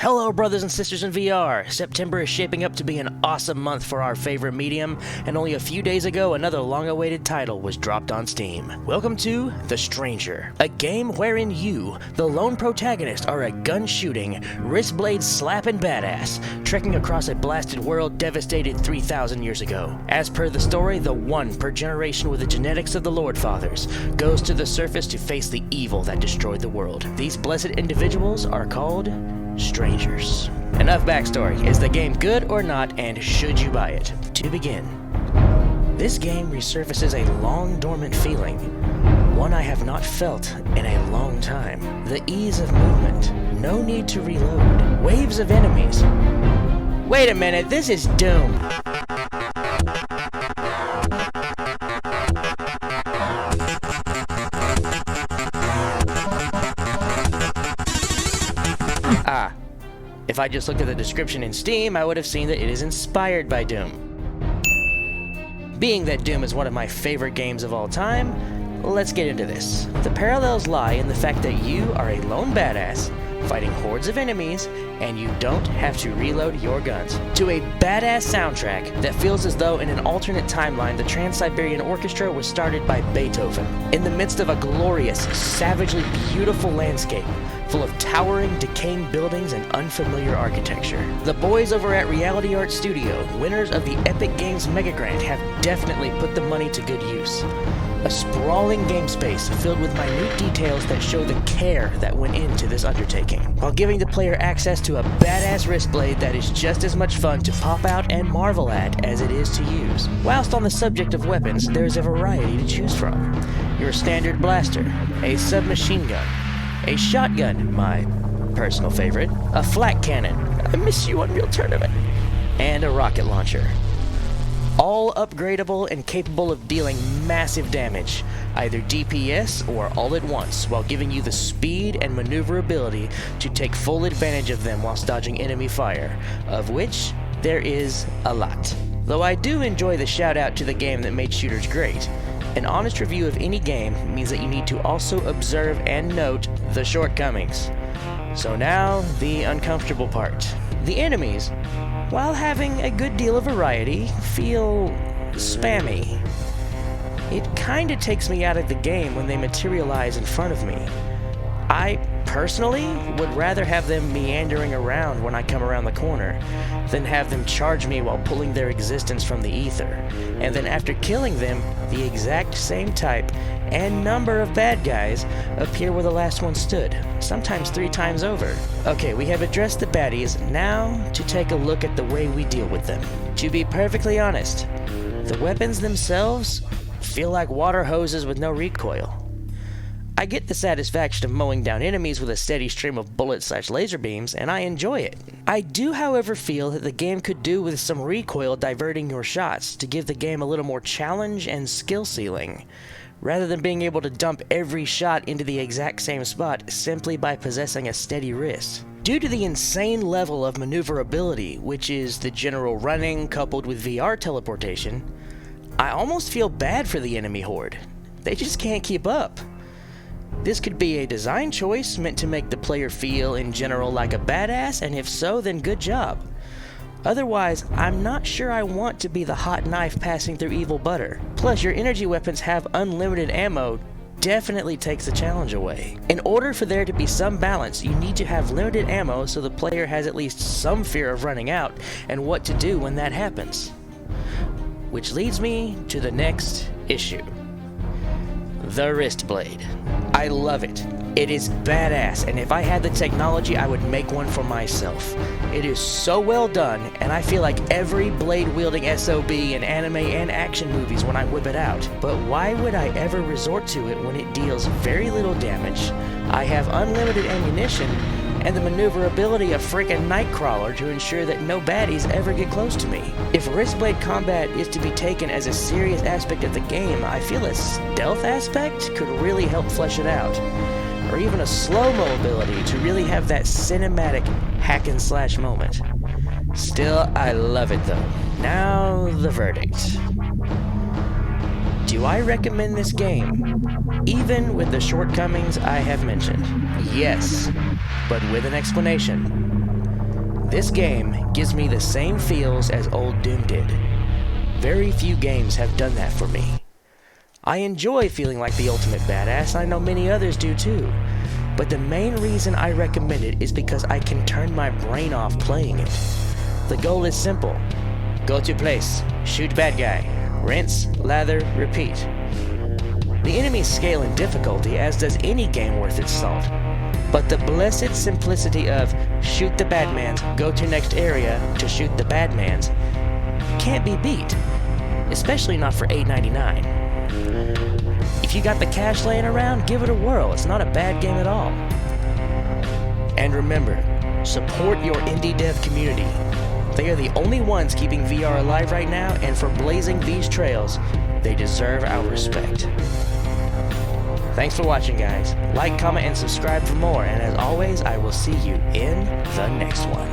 Hello brothers and sisters in VR! September is shaping up to be an awesome month for our favorite medium, and only a few days ago another long-awaited title was dropped on Steam. Welcome to The Stranger, a game wherein you, the lone protagonist, are a gun-shooting, wrist-blade-slapping badass, trekking across a blasted world devastated 3,000 years ago. As per the story, the one per generation with the genetics of the Lord Fathers goes to the surface to face the evil that destroyed the world. These blessed individuals are called Strangers. Enough backstory. Is the game good or not, and should you buy it? To begin, this game resurfaces a long dormant feeling, one I have not felt in a long time. The ease of movement, no need to reload, waves of enemies. Wait a minute, this is Doom. If I just looked at the description in Steam, I would have seen that it is inspired by Doom. Being that Doom is one of my favorite games of all time, let's get into this. The parallels lie in the fact that you are a lone badass fighting hordes of enemies, and you don't have to reload your guns. To a badass soundtrack that feels as though in an alternate timeline the Trans-Siberian Orchestra was started by Beethoven. In the midst of a glorious, savagely beautiful landscape, full of towering, decaying buildings and unfamiliar architecture. The boys over at Reality Art Studio, winners of the Epic Games Mega Grant, have definitely put the money to good use. A sprawling game space filled with minute details that show the care that went into this undertaking, while giving the player access to a badass wrist blade that is just as much fun to pop out and marvel at as it is to use. Whilst on the subject of weapons, there is a variety to choose from. Your standard blaster, a submachine gun, a shotgun, my personal favorite, a flak cannon, I miss you Unreal Tournament, and a rocket launcher. All upgradable and capable of dealing massive damage, either DPS or all at once, while giving you the speed and maneuverability to take full advantage of them whilst dodging enemy fire, of which there is a lot. Though I do enjoy the shout out to the game that made shooters great. An honest review of any game means that you need to also observe and note the shortcomings. So now, the uncomfortable part. The enemies, while having a good deal of variety, feel spammy. It kinda takes me out of the game when they materialize in front of me. I personally would rather have them meandering around when I come around the corner than have them charge me while pulling their existence from the ether, and then after killing them, the exact same type and number of bad guys appear where the last one stood, sometimes 3 times over. Okay, we have addressed the baddies, now to take a look at the way we deal with them. To be perfectly honest, the weapons themselves feel like water hoses with no recoil. I get the satisfaction of mowing down enemies with a steady stream of bullets/laser beams, and I enjoy it. I do, however, feel that the game could do with some recoil diverting your shots to give the game a little more challenge and skill ceiling, rather than being able to dump every shot into the exact same spot simply by possessing a steady wrist. Due to the insane level of maneuverability, which is the general running coupled with VR teleportation, I almost feel bad for the enemy horde. They just can't keep up. This could be a design choice meant to make the player feel in general like a badass, and if so, then good job. Otherwise, I'm not sure I want to be the hot knife passing through evil butter. Plus, your energy weapons have unlimited ammo definitely takes the challenge away. In order for there to be some balance, you need to have limited ammo so the player has at least some fear of running out and what to do when that happens. Which leads me to the next issue. The wrist blade. I love it. It is badass, and if I had the technology, I would make one for myself. It is so well done, and I feel like every blade-wielding SOB in anime and action movies when I whip it out. But why would I ever resort to it when it deals very little damage, I have unlimited ammunition, and the maneuverability of freaking Nightcrawler to ensure that no baddies ever get close to me? If wristblade combat is to be taken as a serious aspect of the game, I feel a stealth aspect could really help flesh it out. Or even a slow-mo ability to really have that cinematic hack-and-slash moment. Still, I love it though. Now, the verdict. Do I recommend this game, even with the shortcomings I have mentioned? Yes, but with an explanation. This game gives me the same feels as old Doom did. Very few games have done that for me. I enjoy feeling like the ultimate badass, I know many others do too. But the main reason I recommend it is because I can turn my brain off playing it. The goal is simple. Go to place, shoot bad guy, rinse, lather, repeat. The enemies scale in difficulty, as does any game worth its salt. But the blessed simplicity of shoot the bad mans, go to next area to shoot the bad mans can't be beat, especially not for $8.99. If you got the cash laying around, give it a whirl. It's not a bad game at all. And remember, support your indie dev community. They are the only ones keeping VR alive right now, and for blazing these trails, they deserve our respect. Thanks for watching, guys. Like, comment, and subscribe for more, and as always, I will see you in the next one.